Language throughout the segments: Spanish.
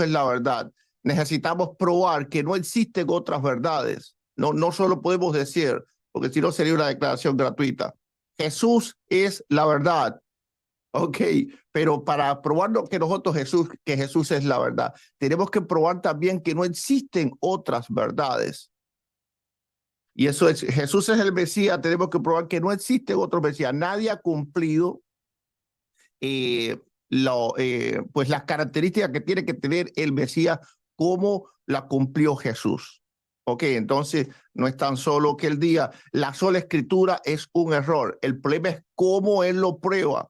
es la verdad. Necesitamos probar que no existen otras verdades. No solo podemos decir, porque si no sería una declaración gratuita. Jesús es la verdad. Ok, pero para probarnos que que Jesús es la verdad, tenemos que probar también que no existen otras verdades. Y eso es, Jesús es el Mesías, tenemos que probar que no existe otro Mesías. Nadie ha cumplido pues las características que tiene que tener el Mesías como la cumplió Jesús. Ok, entonces no es tan solo que él diga, la sola escritura es un error. El problema es cómo él lo prueba.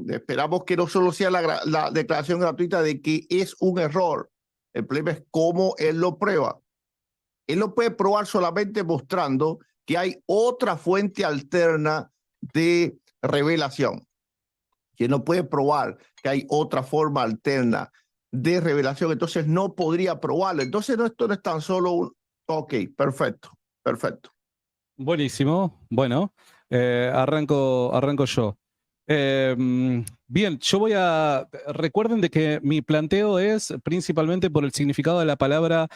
Esperamos que no solo sea la declaración gratuita de que es un error. El problema es cómo él lo prueba. Él lo puede probar solamente mostrando que hay otra fuente alterna de revelación. Que no puede probar que hay otra forma alterna de revelación, entonces no podría probarlo. Entonces esto no es tan solo un... Ok, perfecto, perfecto. Buenísimo. Bueno, arranco yo. Bien, yo voy a... Recuerden de que mi planteo es principalmente por el significado de la palabra,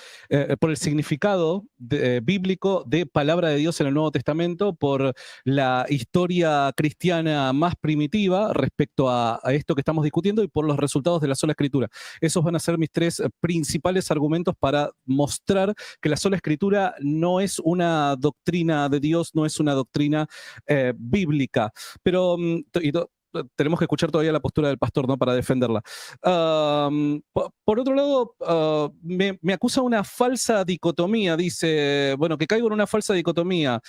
por el significado bíblico de palabra de Dios en el Nuevo Testamento, por la historia cristiana más primitiva respecto a esto que estamos discutiendo y por los resultados de la sola escritura. Esos van a ser mis tres principales argumentos para mostrar que la sola escritura no es una doctrina de Dios, no es una doctrina bíblica. Pero tenemos que escuchar todavía la postura del pastor, ¿no? Para defenderla. Por otro lado, me acusa una falsa dicotomía, dice, bueno, que caigo en una falsa dicotomía.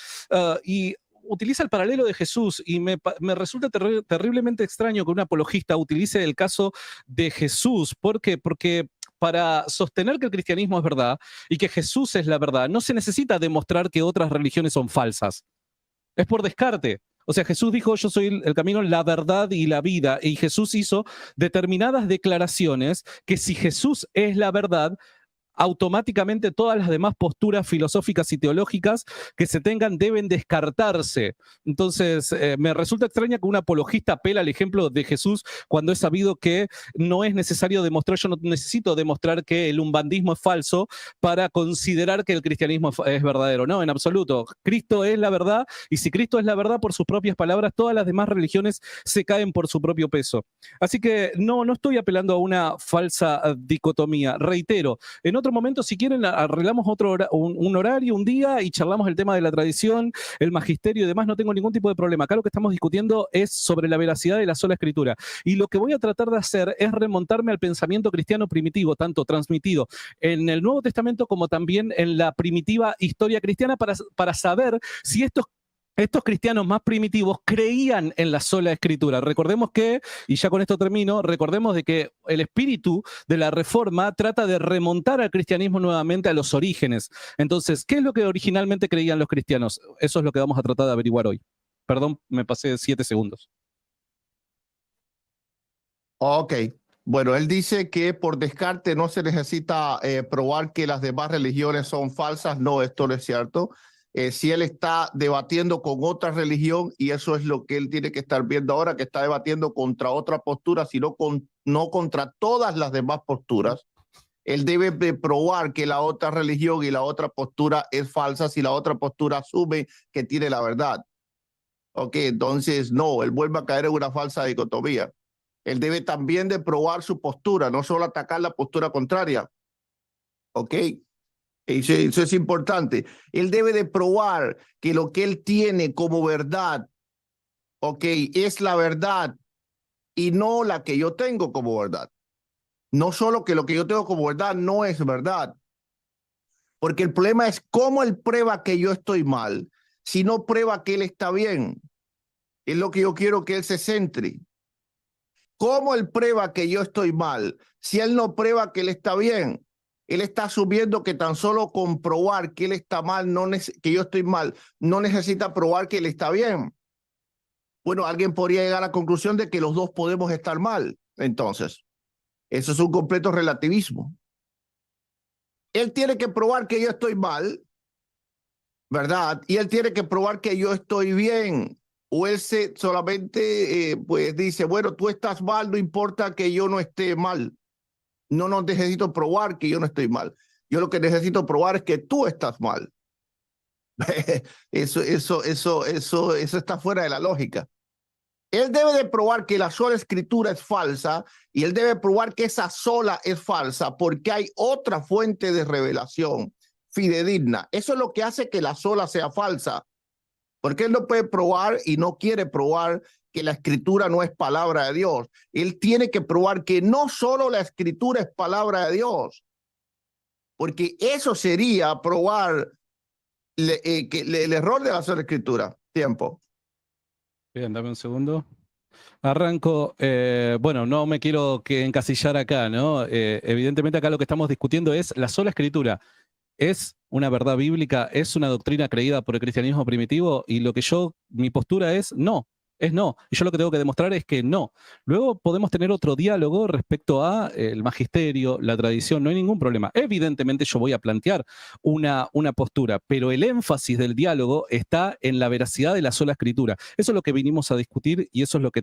Y utiliza el paralelo de Jesús y me resulta terriblemente extraño que un apologista utilice el caso de Jesús. ¿Por qué? Porque para sostener que el cristianismo es verdad y que Jesús es la verdad, no se necesita demostrar que otras religiones son falsas. Es por descarte. O sea, Jesús dijo, yo soy el camino, la verdad y la vida. Y Jesús hizo determinadas declaraciones que si Jesús es la verdad, automáticamente todas las demás posturas filosóficas y teológicas que se tengan deben descartarse. Entonces, me resulta extraña que un apologista apela al ejemplo de Jesús cuando es sabido que no es necesario demostrar, yo no necesito demostrar que el umbandismo es falso para considerar que el cristianismo es verdadero. No, en absoluto. Cristo es la verdad y si Cristo es la verdad por sus propias palabras, todas las demás religiones se caen por su propio peso. Así que no estoy apelando a una falsa dicotomía. Reitero, en otro momento, si quieren, arreglamos un horario, un día y charlamos el tema de la tradición, el magisterio y demás. No tengo ningún tipo de problema. Acá lo que estamos discutiendo es sobre la veracidad de la sola escritura. Y lo que voy a tratar de hacer es remontarme al pensamiento cristiano primitivo, tanto transmitido en el Nuevo Testamento como también en la primitiva historia cristiana para saber si estos cristianos más primitivos creían en la sola escritura. Recordemos que, y ya con esto termino, recordemos de que el espíritu de la Reforma trata de remontar al cristianismo nuevamente a los orígenes. Entonces, ¿qué es lo que originalmente creían los cristianos? Eso es lo que vamos a tratar de averiguar hoy. Perdón, me pasé 7 segundos. Ok, bueno, él dice que por descarte no se necesita probar que las demás religiones son falsas. No, esto no es cierto. Si él está debatiendo con otra religión, y eso es lo que él tiene que estar viendo ahora, que está debatiendo contra otra postura, sino no contra todas las demás posturas, él debe de probar que la otra religión y la otra postura es falsa si la otra postura asume que tiene la verdad. Ok, entonces no, él vuelve a caer en una falsa dicotomía. Él debe también de probar su postura, no solo atacar la postura contraria. Ok. Eso es importante. Él debe de probar que lo que él tiene como verdad, ok, es la verdad y no la que yo tengo como verdad. No solo que lo que yo tengo como verdad no es verdad, porque el problema es cómo él prueba que yo estoy mal, si no prueba que él está bien. Es lo que yo quiero que él se centre. ¿Cómo él prueba que yo estoy mal si él no prueba que él está bien? Él está asumiendo que tan solo comprobar que él está mal, que yo estoy mal, no necesita probar que él está bien. Bueno, alguien podría llegar a la conclusión de que los dos podemos estar mal. Entonces, eso es un completo relativismo. Él tiene que probar que yo estoy mal, ¿verdad? Y él tiene que probar que yo estoy bien. o él solamente pues dice, bueno, tú estás mal, no importa que yo no esté mal. No necesito probar que yo no estoy mal. Yo lo que necesito probar es que tú estás mal. Eso está fuera de la lógica. Él debe de probar que la sola escritura es falsa y él debe probar que esa sola es falsa porque hay otra fuente de revelación fidedigna. Eso es lo que hace que la sola sea falsa. Porque él no puede probar y no quiere probar que la escritura no es palabra de Dios. Él tiene que probar que no solo la escritura es palabra de Dios, porque eso sería probar el error de la sola escritura. Tiempo. Bien, dame un segundo. Arranco, bueno, no me quiero encasillar acá, ¿no? Evidentemente acá lo que estamos discutiendo es la sola escritura. ¿Es una verdad bíblica? ¿Es una doctrina creída por el cristianismo primitivo? Y mi postura es no. Es no. Y yo lo que tengo que demostrar es que no. Luego podemos tener otro diálogo respecto a el magisterio, la tradición, no hay ningún problema. Evidentemente yo voy a plantear una postura, pero el énfasis del diálogo está en la veracidad de la sola escritura. Eso es lo que vinimos a discutir y eso es lo que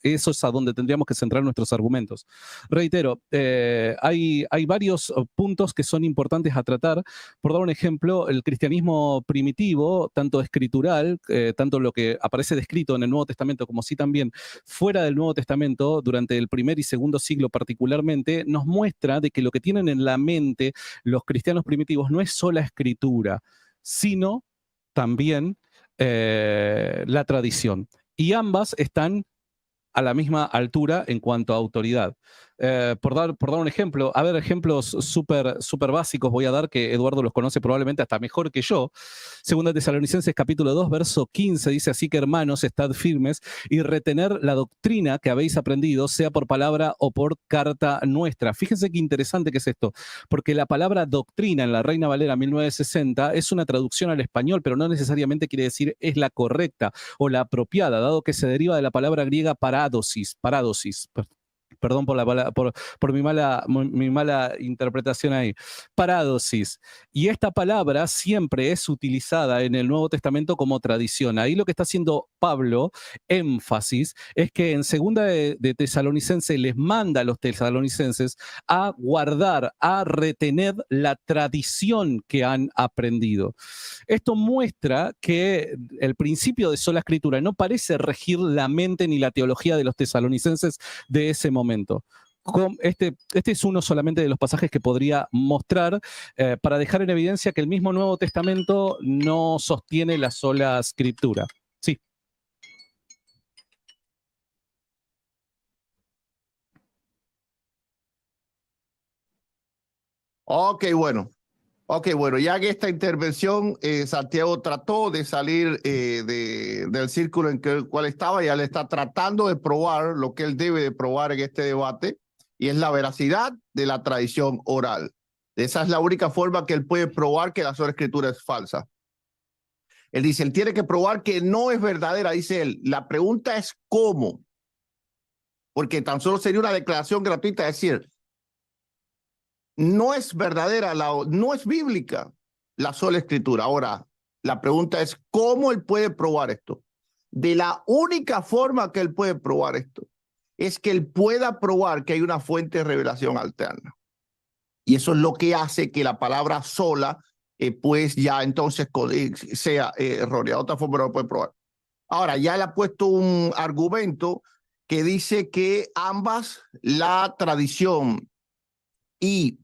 eso es a donde tendríamos que centrar nuestros argumentos. Reitero, hay varios puntos que son importantes a tratar. Por dar un ejemplo, el cristianismo primitivo, tanto escritural, tanto lo que aparece descrito en el Nuevo Testamento como sí también fuera del Nuevo Testamento, durante el primer y segundo siglo particularmente, nos muestra de que lo que tienen en la mente los cristianos primitivos no es sola escritura, sino también la tradición. Y ambas están a la misma altura en cuanto a autoridad. Por dar un ejemplo, a ver, ejemplos súper básicos voy a dar, que Eduardo los conoce probablemente hasta mejor que yo. Segunda Tesalonicenses capítulo 2, verso 15, dice: así que hermanos, estad firmes y retener la doctrina que habéis aprendido, sea por palabra o por carta nuestra. Fíjense qué interesante que es esto, porque la palabra doctrina en la Reina Valera 1960 es una traducción al español, pero no necesariamente quiere decir es la correcta o la apropiada, dado que se deriva de la palabra griega paradosis. Perdón por mi mala interpretación ahí. Paradosis. Y esta palabra siempre es utilizada en el Nuevo Testamento como tradición. Ahí lo que está haciendo Pablo, énfasis, es que en segunda de Tesalonicenses les manda a los tesalonicenses a guardar, a retener la tradición que han aprendido. Esto muestra que el principio de sola escritura no parece regir la mente ni la teología de los tesalonicenses de ese momento. Este es uno solamente de los pasajes que podría mostrar para dejar en evidencia que el mismo Nuevo Testamento no sostiene la sola escritura. Sí. Ok, bueno, ya que esta intervención, Santiago trató de salir del círculo en el cual estaba, ya le está tratando de probar lo que él debe de probar en este debate, y es la veracidad de la tradición oral. Esa es la única forma que él puede probar que la sola escritura es falsa. Él dice, él tiene que probar que no es verdadera, dice él. La pregunta es cómo, porque tan solo sería una declaración gratuita, es decir, no es verdadera, no es bíblica la sola escritura. Ahora, la pregunta es, ¿cómo él puede probar esto? De la única forma que él puede probar esto es que él pueda probar que hay una fuente de revelación alterna. Y eso es lo que hace que la palabra sola, pues ya entonces sea errónea. De otra forma no lo puede probar. Ahora, ya le ha puesto un argumento que dice que ambas, la tradición y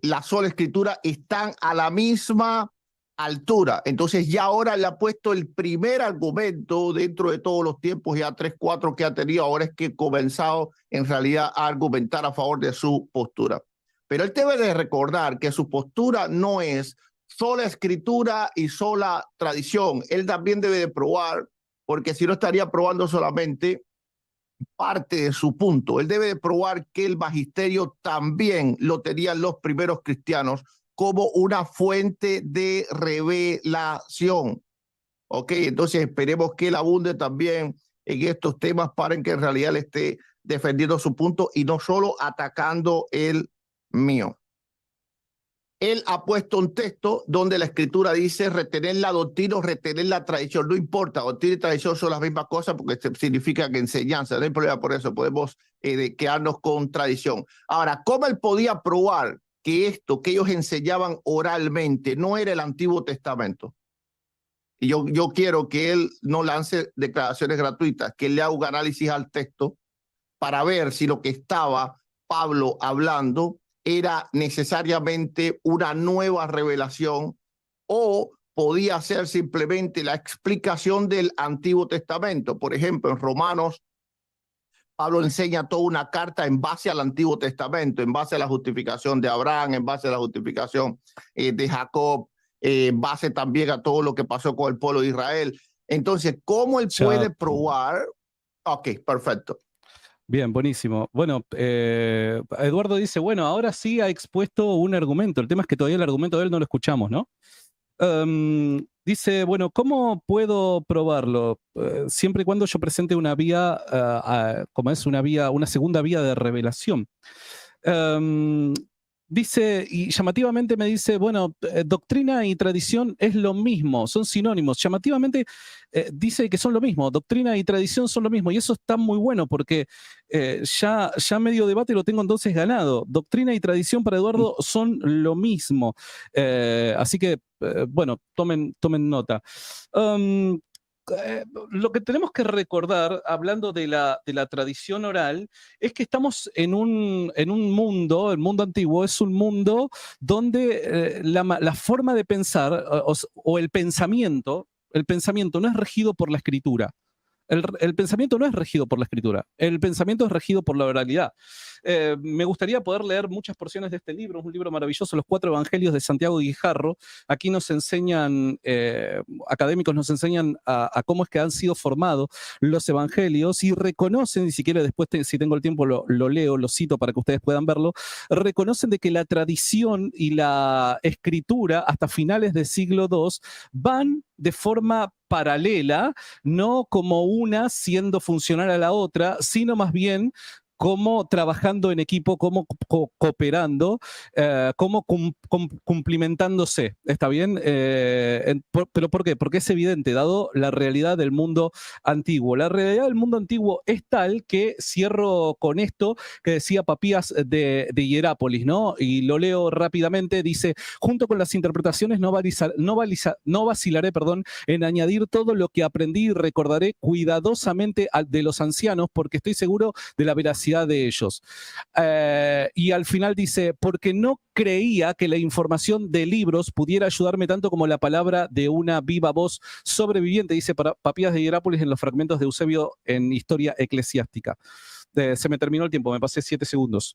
la sola escritura, están a la misma altura. Entonces ya ahora le ha puesto el primer argumento dentro de todos los tiempos, ya 3, 4 que ha tenido, ahora es que ha comenzado en realidad a argumentar a favor de su postura. Pero él debe de recordar que su postura no es sola escritura y sola tradición. Él también debe de probar, porque si no estaría probando solamente parte de su punto. Él debe de probar que el magisterio también lo tenían los primeros cristianos como una fuente de revelación. Ok, entonces esperemos que él abunde también en estos temas para que en realidad le esté defendiendo su punto y no solo atacando el mío. él ha puesto un texto donde la escritura dice retener la doctrina o retener la tradición. No importa, doctrina y tradición son las mismas cosas porque significa que enseñanza. No hay problema por eso, podemos quedarnos con tradición. Ahora, ¿cómo él podía probar que esto que ellos enseñaban oralmente no era el Antiguo Testamento? Y yo quiero que él no lance declaraciones gratuitas, que él le haga un análisis al texto para ver si lo que estaba Pablo hablando era necesariamente una nueva revelación o podía ser simplemente la explicación del Antiguo Testamento. Por ejemplo, en Romanos, Pablo enseña toda una carta en base al Antiguo Testamento, en base a la justificación de Abraham, en base a la justificación de Jacob, en base también a todo lo que pasó con el pueblo de Israel. Entonces, ¿cómo él puede probar? Ok, perfecto. Bien, buenísimo. Bueno, Eduardo dice, bueno, ahora sí ha expuesto un argumento. El tema es que todavía el argumento de él no lo escuchamos, ¿no? Dice, bueno, ¿cómo puedo probarlo? Siempre y cuando yo presente una vía, como es una segunda vía de revelación. Dice, y llamativamente me dice, bueno, doctrina y tradición es lo mismo, son sinónimos. Llamativamente dice que son lo mismo, doctrina y tradición son lo mismo, y eso está muy bueno porque ya medio debate lo tengo entonces ganado. Doctrina y tradición para Eduardo son lo mismo. Así que, bueno, tomen nota. Lo que tenemos que recordar, hablando de la tradición oral, es que estamos en un mundo, el mundo antiguo es un mundo donde la forma de pensar o el pensamiento no es regido por la escritura. El pensamiento no es regido por la escritura, el pensamiento es regido por la oralidad. Me gustaría poder leer muchas porciones de este libro, es un libro maravilloso, Los Cuatro Evangelios de Santiago Guijarro. Aquí nos enseñan, académicos nos enseñan a cómo es que han sido formados los evangelios y reconocen, y si quiere después, si tengo el tiempo, lo leo, lo cito para que ustedes puedan verlo, reconocen de que la tradición y la escritura hasta finales del siglo II van de forma paralela, no como una siendo funcional a la otra, sino más bien como trabajando en equipo, como cooperando, como cumplimentándose. ¿Está bien? ¿Pero por qué? Porque es evidente, dado la realidad del mundo antiguo. La realidad del mundo antiguo es tal que, cierro con esto que decía Papías de Hierápolis, ¿no? Y lo leo rápidamente, dice, junto con las interpretaciones no vacilaré, en añadir todo lo que aprendí y recordaré cuidadosamente de los ancianos, porque estoy seguro de la veracidad de ellos. Y al final dice, porque no creía que la información de libros pudiera ayudarme tanto como la palabra de una viva voz sobreviviente, dice Papías de Hierápolis en los fragmentos de Eusebio en Historia Eclesiástica. Se me terminó el tiempo, me pasé 7 segundos.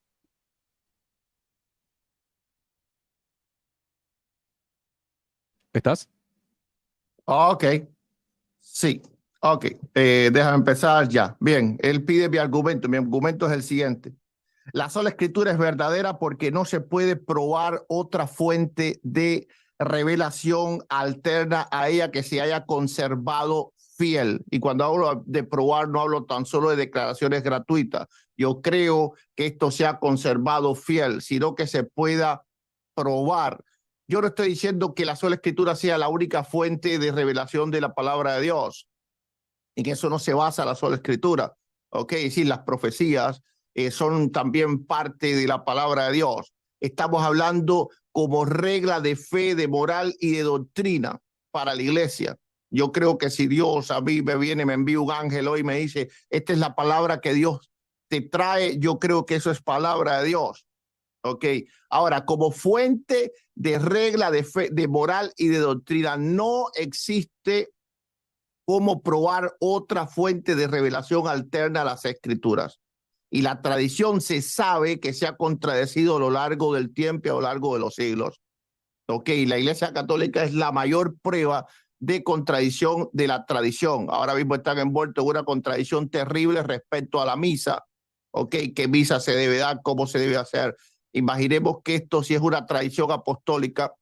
¿Estás? Ok, sí, ok. Déjame empezar ya. Bien, él pide mi argumento. Mi argumento es el siguiente. La sola escritura es verdadera porque no se puede probar otra fuente de revelación alterna a ella que se haya conservado fiel. Y cuando hablo de probar, no hablo tan solo de declaraciones gratuitas. Yo creo que esto se ha conservado fiel, sino que se pueda probar. Yo no estoy diciendo que la sola escritura sea la única fuente de revelación de la palabra de Dios. En eso no se basa la sola escritura. Ok, es decir, las profecías son también parte de la palabra de Dios. Estamos hablando como regla de fe, de moral y de doctrina para la iglesia. Yo creo que si Dios a mí me viene, me envía un ángel hoy y me dice, esta es la palabra que Dios te trae, yo creo que eso es palabra de Dios. Ok, ahora como fuente de regla de fe, de moral y de doctrina, no existe cómo probar otra fuente de revelación alterna a las escrituras. Y la tradición se sabe que se ha contradecido a lo largo del tiempo y a lo largo de los siglos. Ok, la Iglesia Católica es la mayor prueba de contradicción de la tradición. Ahora mismo están envueltos en una contradicción terrible respecto a la misa. Ok, qué misa se debe dar, cómo se debe hacer. Imaginemos que esto si es una tradición apostólica,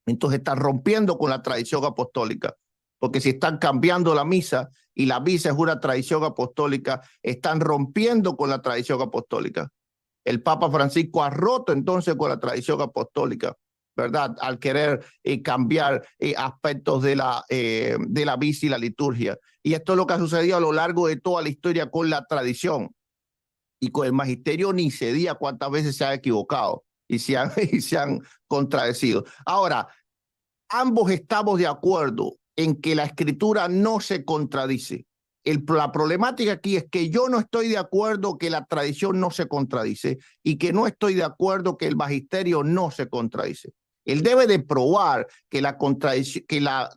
entonces están rompiendo con la tradición apostólica. Porque si están cambiando la misa y la misa es una tradición apostólica, están rompiendo con la tradición apostólica. El Papa Francisco ha roto entonces con la tradición apostólica. ¿verdad? Al querer cambiar aspectos de la misa y la liturgia. Y esto es lo que ha sucedido a lo largo de toda la historia con la tradición. Y con el magisterio ni se diga cuántas veces se ha equivocado y se han contradecido. Ahora, ambos estamos de acuerdo en que la escritura no se contradice. La problemática aquí es que yo no estoy de acuerdo que la tradición no se contradice y que no estoy de acuerdo que el magisterio no se contradice. Él debe de probar que la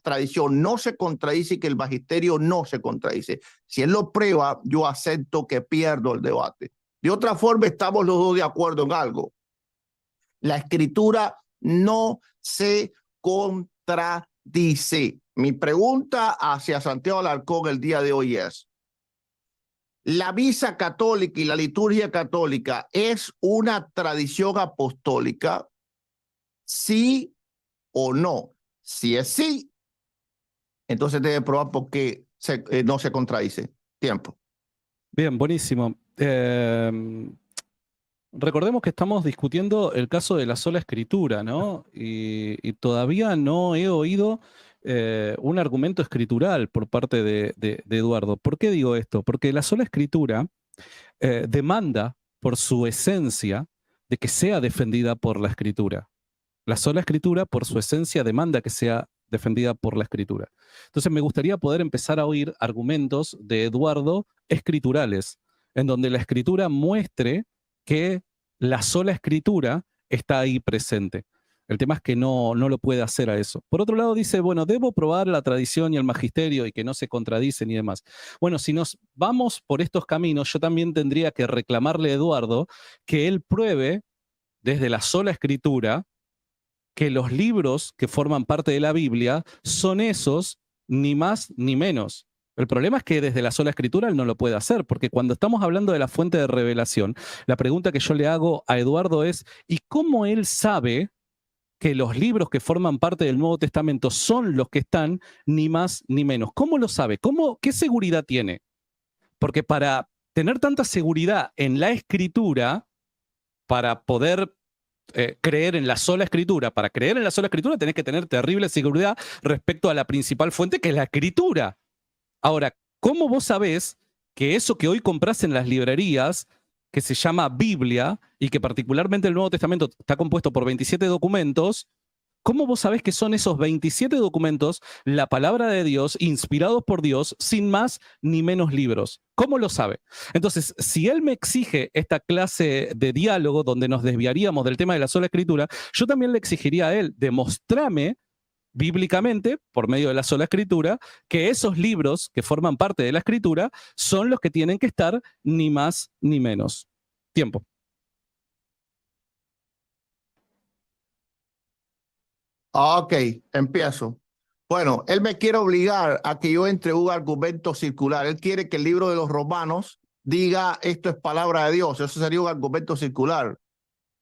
tradición no se contradice y que el magisterio no se contradice. Si él lo prueba, yo acepto que pierdo el debate. De otra forma, estamos los dos de acuerdo en algo. La escritura no se contradice. Mi pregunta hacia Santiago Alarcón el día de hoy es: ¿la misa católica y la liturgia católica es una tradición apostólica? ¿Sí o no? Si es sí, entonces debe probar por qué no se contradice. Tiempo. Bien, buenísimo. Recordemos que estamos discutiendo el caso de la sola escritura, ¿no? Y todavía no he oído un argumento escritural por parte de Eduardo. ¿Por qué digo esto? Porque la sola escritura demanda por su esencia de que sea defendida por la escritura. La sola escritura, por su esencia, demanda que sea defendida por la escritura. Entonces me gustaría poder empezar a oír argumentos de Eduardo escriturales, en donde la escritura muestre que la sola escritura está ahí presente. El tema es que no lo puede hacer a eso. Por otro lado dice, bueno, debo probar la tradición y el magisterio y que no se contradicen y demás. Bueno, si nos vamos por estos caminos, yo también tendría que reclamarle a Eduardo que él pruebe desde la sola escritura que los libros que forman parte de la Biblia son esos, ni más ni menos. El problema es que desde la sola escritura él no lo puede hacer, porque cuando estamos hablando de la fuente de revelación, la pregunta que yo le hago a Eduardo es, ¿y cómo él sabe que los libros que forman parte del Nuevo Testamento son los que están, ni más ni menos? ¿Cómo lo sabe? ¿Qué seguridad tiene? Porque para tener tanta seguridad en la escritura, para poder creer en la sola escritura. Para creer en la sola escritura tenés que tener terrible seguridad respecto a la principal fuente, que es la escritura. Ahora, ¿cómo vos sabés que eso que hoy comprás en las librerías, que se llama Biblia, y que particularmente el Nuevo Testamento está compuesto por 27 documentos, ¿cómo vos sabés que son esos 27 documentos la palabra de Dios, inspirados por Dios, sin más ni menos libros? ¿Cómo lo sabe? Entonces, si él me exige esta clase de diálogo donde nos desviaríamos del tema de la sola escritura, yo también le exigiría a él, demostrame bíblicamente, por medio de la sola escritura, que esos libros que forman parte de la escritura son los que tienen que estar, ni más ni menos. Tiempo. Ok, empiezo. Bueno, él me quiere obligar a que yo entre un argumento circular. Él quiere que el libro de los Romanos diga esto es palabra de Dios. Eso sería un argumento circular.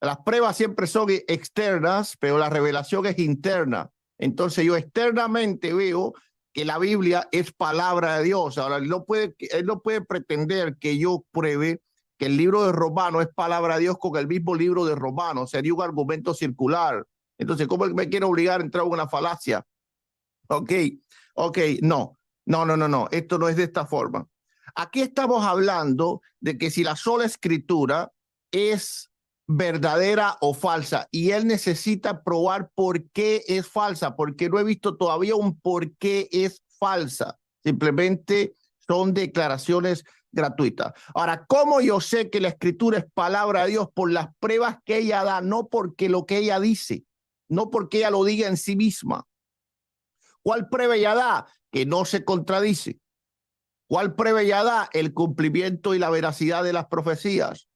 Las pruebas siempre son externas, pero la revelación es interna. Entonces yo externamente veo que la Biblia es palabra de Dios. Ahora, él no puede pretender que yo pruebe que el libro de Romanos es palabra de Dios con el mismo libro de Romanos. Sería un argumento circular. Entonces, ¿cómo me quiere obligar a entrar en una falacia? Ok, no. Esto no es de esta forma. Aquí estamos hablando de que si la sola escritura es verdadera o falsa, y él necesita probar por qué es falsa, porque no he visto todavía un por qué es falsa. Simplemente son declaraciones gratuitas. Ahora, ¿cómo yo sé que la escritura es palabra de Dios? Por las pruebas que ella da, no porque lo que ella dice, no porque ella lo diga en sí misma. ¿Cuál prueba ella da? Que no se contradice. ¿Cuál prueba ella da? El cumplimiento y la veracidad de las profecías.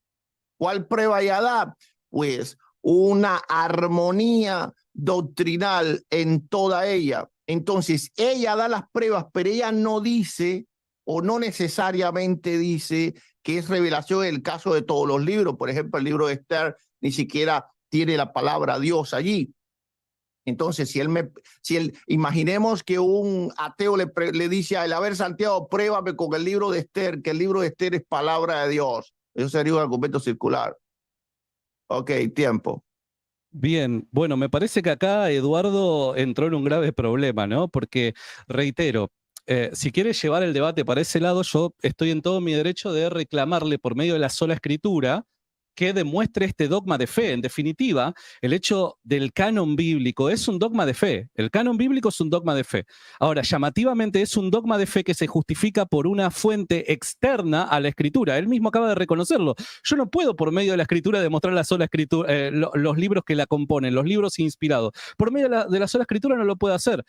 ¿Cuál prueba ella da? Pues una armonía doctrinal en toda ella. Entonces, ella da las pruebas, pero ella no dice o no necesariamente dice que es revelación en el caso de todos los libros. Por ejemplo, el libro de Esther ni siquiera tiene la palabra Dios allí. Entonces, imaginemos que un ateo le dice a él, a ver, Santiago, pruébame con el libro de Esther, que el libro de Esther es palabra de Dios. Eso sería un argumento circular. Ok, tiempo. Bien, bueno, me parece que acá Eduardo entró en un grave problema, ¿no? Porque, reitero, si quiere llevar el debate para ese lado, yo estoy en todo mi derecho de reclamarle por medio de la sola escritura que demuestre este dogma de fe. En definitiva, el hecho del canon bíblico es un dogma de fe. El canon bíblico es un dogma de fe. Ahora, llamativamente es un dogma de fe que se justifica por una fuente externa a la escritura. Él mismo acaba de reconocerlo. Yo no puedo por medio de la escritura demostrar la sola escritura, los libros que la componen, los libros inspirados. Por medio de la sola escritura no lo puedo hacer,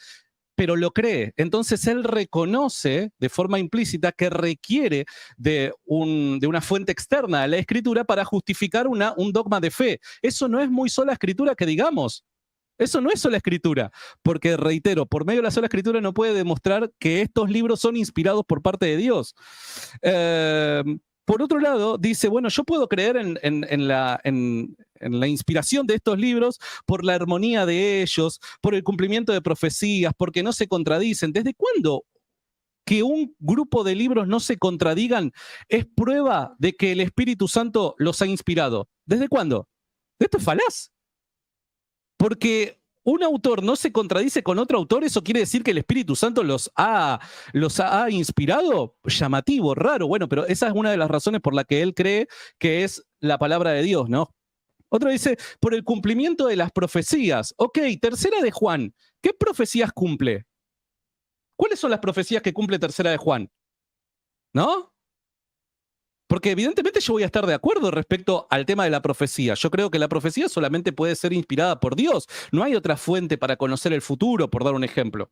pero lo cree. Entonces él reconoce de forma implícita que requiere de una fuente externa a la escritura para justificar un dogma de fe. Eso no es muy sola escritura que digamos. Eso no es sola escritura, porque reitero, por medio de la sola escritura no puede demostrar que estos libros son inspirados por parte de Dios. Por otro lado, dice, bueno, yo puedo creer en la inspiración de estos libros por la armonía de ellos, por el cumplimiento de profecías, porque no se contradicen. ¿Desde cuándo que un grupo de libros no se contradigan es prueba de que el Espíritu Santo los ha inspirado? ¿Desde cuándo? Esto es falaz. Porque un autor no se contradice con otro autor, ¿eso quiere decir que el Espíritu Santo los ha inspirado? Llamativo, raro. Bueno, pero esa es una de las razones por la que él cree que es la palabra de Dios, ¿no? Otro dice, por el cumplimiento de las profecías. Ok, tercera de Juan. ¿Qué profecías cumple? ¿Cuáles son las profecías que cumple tercera de Juan? ¿No? Porque evidentemente yo voy a estar de acuerdo respecto al tema de la profecía. Yo creo que la profecía solamente puede ser inspirada por Dios. No hay otra fuente para conocer el futuro, por dar un ejemplo.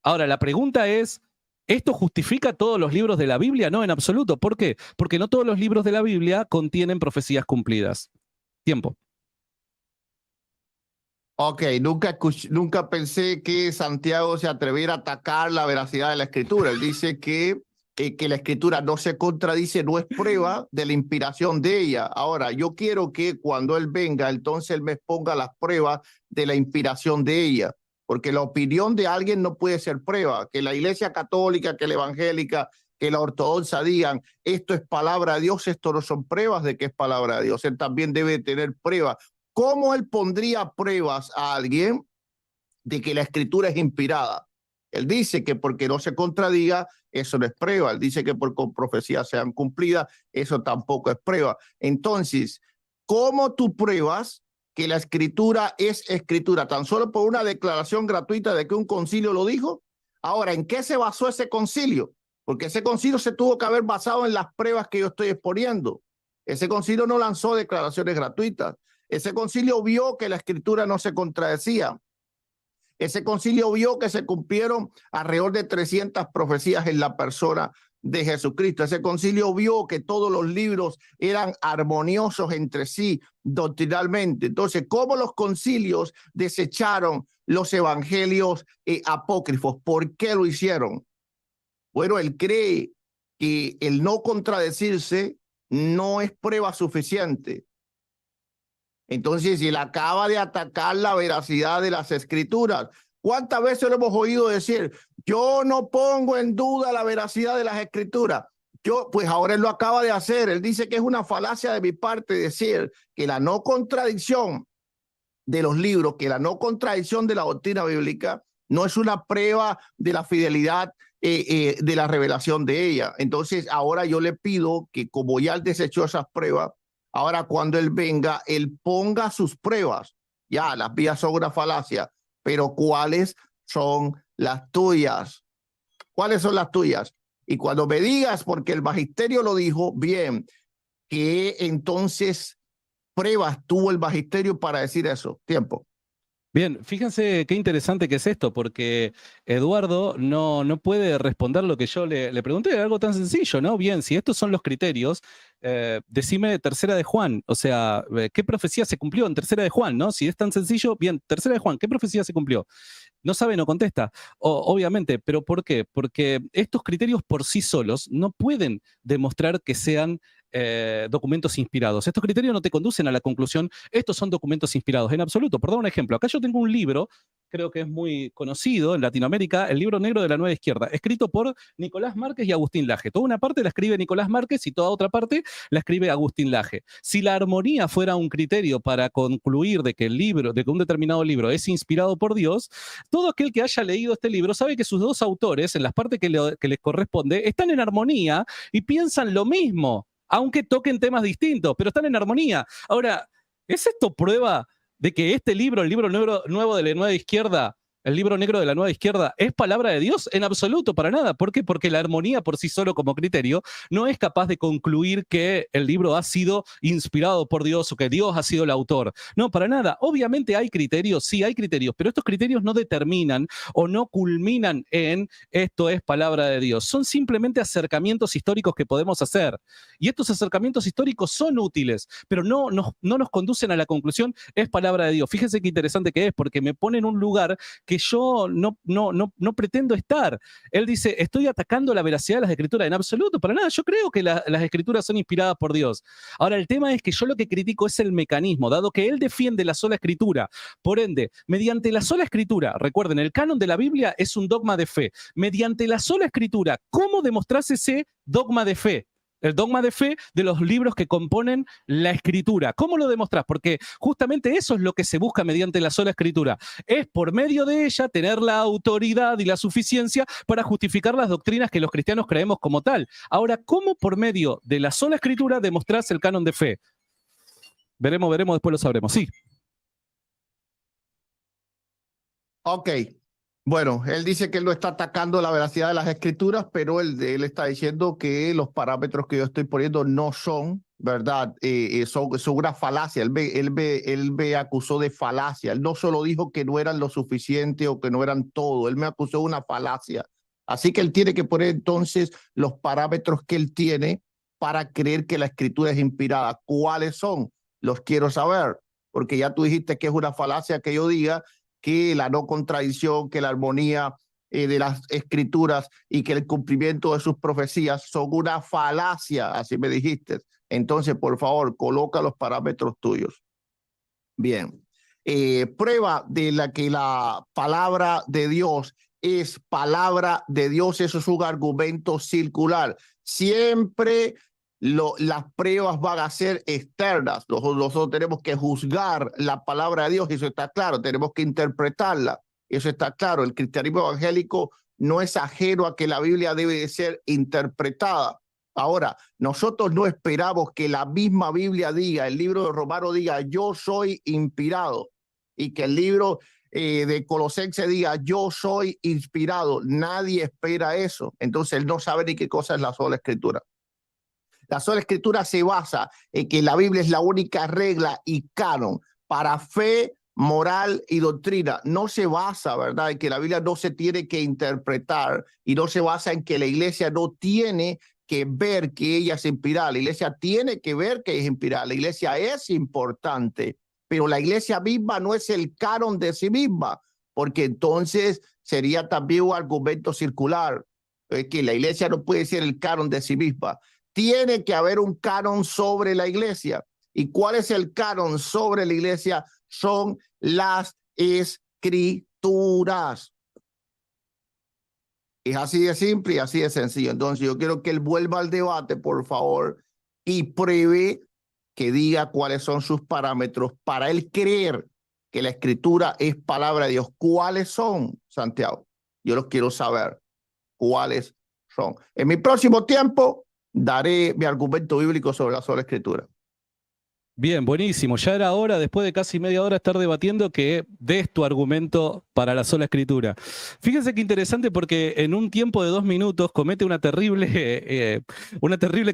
Ahora, la pregunta es, ¿esto justifica todos los libros de la Biblia? No, en absoluto. ¿Por qué? Porque no todos los libros de la Biblia contienen profecías cumplidas. Tiempo. Ok, nunca pensé que Santiago se atreviera a atacar la veracidad de la escritura. Él dice que la escritura no se contradice, no es prueba de la inspiración de ella. Ahora, yo quiero que cuando él venga, entonces él me exponga las pruebas de la inspiración de ella, porque la opinión de alguien no puede ser prueba. Que la iglesia católica, que la evangélica, que la ortodoxa digan, esto es palabra de Dios, esto no son pruebas de que es palabra de Dios. Él también debe tener pruebas. ¿Cómo él pondría pruebas a alguien de que la escritura es inspirada? Él dice que porque no se contradiga, eso no es prueba. Él dice que por con profecías sean cumplidas, eso tampoco es prueba. Entonces, ¿cómo tú pruebas que la escritura es escritura? ¿Tan solo por una declaración gratuita de que un concilio lo dijo? Ahora, ¿en qué se basó ese concilio? Porque ese concilio se tuvo que haber basado en las pruebas que yo estoy exponiendo. Ese concilio no lanzó declaraciones gratuitas. Ese concilio vio que la escritura no se contradecía. Ese concilio vio que se cumplieron alrededor de 300 profecías en la persona de Jesucristo. Ese concilio vio que todos los libros eran armoniosos entre sí doctrinalmente. Entonces, ¿cómo los concilios desecharon los evangelios apócrifos? ¿Por qué lo hicieron? Bueno, él cree que el no contradecirse no es prueba suficiente. Entonces, él acaba de atacar la veracidad de las escrituras. ¿Cuántas veces lo hemos oído decir? Yo no pongo en duda la veracidad de las escrituras. Pues ahora él lo acaba de hacer. Él dice que es una falacia de mi parte decir que la no contradicción de los libros, que la no contradicción de la doctrina bíblica no es una prueba de la fidelidad de la revelación de ella. Entonces, ahora yo le pido que como ya él desechó esas pruebas, ahora cuando él venga, él ponga sus pruebas. Ya, las vías son una falacia, pero ¿cuáles son las tuyas? ¿Cuáles son las tuyas? Y cuando me digas, porque el magisterio lo dijo, bien, que entonces pruebas tuvo el magisterio para decir eso. Tiempo. Bien, fíjense qué interesante que es esto, porque Eduardo no puede responder lo que yo le pregunté, algo tan sencillo, ¿no? Bien, si estos son los criterios, decime tercera de Juan, o sea, ¿qué profecía se cumplió en tercera de Juan, no? Si es tan sencillo, bien, tercera de Juan, ¿qué profecía se cumplió? No sabe, no contesta. Obviamente, ¿pero por qué? Porque estos criterios por sí solos no pueden demostrar que sean documentos inspirados. Estos criterios no te conducen a la conclusión, estos son documentos inspirados, en absoluto. Por dar un ejemplo, acá yo tengo un libro, creo que es muy conocido en Latinoamérica, el Libro Negro de la Nueva Izquierda, escrito por Nicolás Márquez y Agustín Laje. Toda una parte la escribe Nicolás Márquez y toda otra parte la escribe Agustín Laje. Si la armonía fuera un criterio para concluir de que un determinado libro es inspirado por Dios, todo aquel que haya leído este libro sabe que sus dos autores, en las partes que les corresponde, están en armonía y piensan lo mismo, aunque toquen temas distintos, pero están en armonía. Ahora, ¿es esto prueba de que este libro, el libro nuevo de la Nueva Izquierda, el libro negro de la Nueva Izquierda, es palabra de Dios? En absoluto, para nada. ¿Por qué? Porque la armonía por sí solo como criterio no es capaz de concluir que el libro ha sido inspirado por Dios o que Dios ha sido el autor. No, para nada. Obviamente hay criterios, sí hay criterios, pero estos criterios no determinan o no culminan en esto es palabra de Dios. Son simplemente acercamientos históricos que podemos hacer. Y estos acercamientos históricos son útiles, pero no nos conducen a la conclusión es palabra de Dios. Fíjense qué interesante que es, porque me pone en un lugar que yo no pretendo estar. Él dice, estoy atacando la veracidad de las escrituras. En absoluto, para nada. Yo creo que las escrituras son inspiradas por Dios. Ahora, el tema es que yo lo que critico es el mecanismo, dado que él defiende la sola escritura. Por ende, mediante la sola escritura, recuerden, el canon de la Biblia es un dogma de fe. Mediante la sola escritura, ¿cómo demostrás ese dogma de fe? El dogma de fe de los libros que componen la escritura. ¿Cómo lo demostrás? Porque justamente eso es lo que se busca mediante la sola escritura. Es por medio de ella tener la autoridad y la suficiencia para justificar las doctrinas que los cristianos creemos como tal. Ahora, ¿cómo por medio de la sola escritura demostrás el canon de fe? Veremos, después lo sabremos. Sí. Ok. Bueno, él dice que él no está atacando la veracidad de las escrituras, pero él está diciendo que los parámetros que yo estoy poniendo no son, ¿verdad? Son una falacia. Él me acusó de falacia. Él no solo dijo que no eran lo suficiente o que no eran todo, él me acusó de una falacia. Así que él tiene que poner entonces los parámetros que él tiene para creer que la escritura es inspirada. ¿Cuáles son? Los quiero saber, porque ya tú dijiste que es una falacia que yo diga que la no contradicción, que la armonía de las escrituras y que el cumplimiento de sus profecías son una falacia, así me dijiste. Entonces, por favor, coloca los parámetros tuyos. Bien. Prueba de que la palabra de Dios es palabra de Dios, eso es un argumento circular. Siempre las pruebas van a ser externas. Nosotros tenemos que juzgar la palabra de Dios, eso está claro, tenemos que interpretarla, eso está claro. El cristianismo evangélico no es ajeno a que la Biblia debe de ser interpretada. Ahora, nosotros no esperamos que la misma Biblia diga, el libro de Romanos diga, yo soy inspirado, y que el libro de Colosenses diga, yo soy inspirado. Nadie espera eso. Entonces, él no sabe ni qué cosa es la sola escritura. La sola escritura se basa en que la Biblia es la única regla y canon para fe, moral y doctrina. No se basa, ¿verdad?, en que la Biblia no se tiene que interpretar, y no se basa en que la iglesia no tiene que ver que ella es inspirada. La iglesia tiene que ver que es inspirada. La iglesia es importante, pero la iglesia misma no es el canon de sí misma, porque entonces sería también un argumento circular, que la iglesia no puede ser el canon de sí misma. Tiene que haber un canon sobre la iglesia. ¿Y cuál es el canon sobre la iglesia? Son las escrituras. Es así de simple y así de sencillo. Entonces yo quiero que él vuelva al debate, por favor, y pruebe, que diga cuáles son sus parámetros para él creer que la escritura es palabra de Dios. ¿Cuáles son, Santiago? Yo los quiero saber. ¿Cuáles son? En mi próximo tiempo daré mi argumento bíblico sobre la sola escritura. Bien, buenísimo. Ya era hora, después de casi media hora, estar debatiendo que des tu argumento para la sola escritura. Fíjense qué interesante, porque en un tiempo de 2 minutos comete una terrible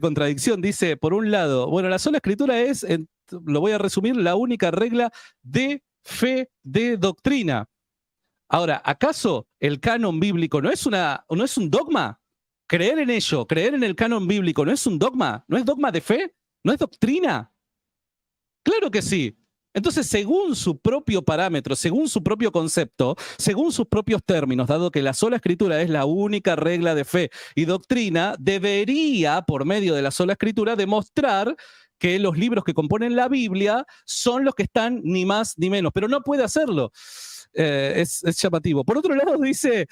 contradicción. Dice, por un lado, bueno, la sola escritura es, lo voy a resumir, la única regla de fe, de doctrina. Ahora, ¿acaso el canon bíblico no es un dogma? Creer en ello, creer en el canon bíblico, ¿no es un dogma? ¿No es dogma de fe? ¿No es doctrina? Claro que sí. Entonces, según su propio parámetro, según su propio concepto, según sus propios términos, dado que la sola escritura es la única regla de fe y doctrina, debería, por medio de la sola escritura, demostrar que los libros que componen la Biblia son los que están ni más ni menos, pero no puede hacerlo. Es llamativo. Por otro lado, dice,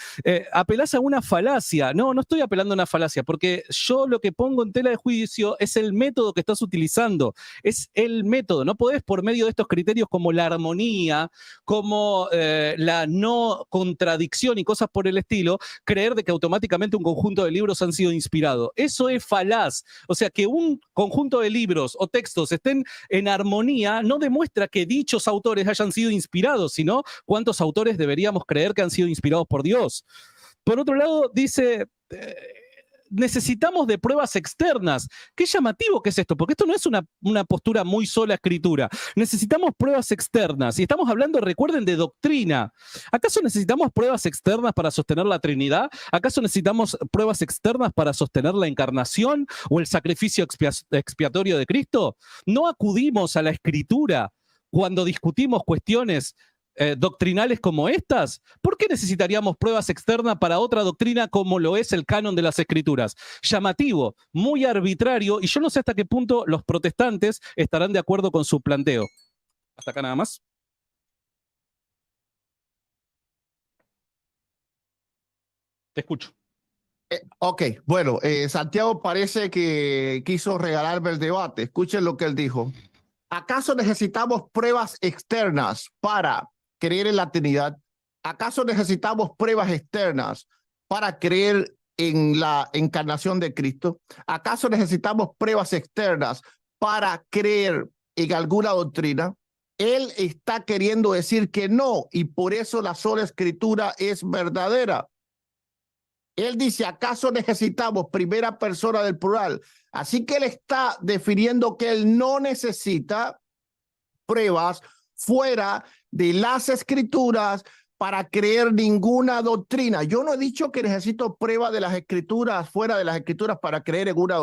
apelás a una falacia. No, no estoy apelando a una falacia, porque yo lo que pongo en tela de juicio es el método que estás utilizando. Es el método. No podés, por medio de estos criterios como la armonía, como la no contradicción y cosas por el estilo, creer de que automáticamente un conjunto de libros han sido inspirados. Eso es falaz. O sea, que un conjunto de libros o textos estén en armonía no demuestra que dichos autores hayan sido inspirados, sino cuántos autores deberíamos creer que han sido inspirados por Dios. Por otro lado, dice, necesitamos de pruebas externas. Qué llamativo que es esto, porque esto no es una postura muy sola escritura. Necesitamos pruebas externas. Y estamos hablando, recuerden, de doctrina. ¿Acaso necesitamos pruebas externas para sostener la Trinidad? ¿Acaso necesitamos pruebas externas para sostener la encarnación o el sacrificio expiatorio de Cristo? ¿No acudimos a la escritura cuando discutimos cuestiones doctrinales como estas? ¿Por qué necesitaríamos pruebas externas para otra doctrina como lo es el canon de las Escrituras? Llamativo, muy arbitrario, y yo no sé hasta qué punto los protestantes estarán de acuerdo con su planteo. Hasta acá nada más. Te escucho. Ok, bueno, Santiago parece que quiso regalarme el debate. Escuchen lo que él dijo. ¿Acaso necesitamos pruebas externas para creer en la Trinidad? ¿Acaso necesitamos pruebas externas para creer en la encarnación de Cristo? ¿Acaso necesitamos pruebas externas para creer en alguna doctrina? Él está queriendo decir que no, y por eso la sola escritura es verdadera. Él dice, ¿acaso necesitamos primera persona del plural? Así que él está definiendo que él no necesita pruebas fuera de las escrituras para creer ninguna doctrina. Yo no he dicho que necesito pruebas de las escrituras, fuera de las escrituras, para creer en una doctrina.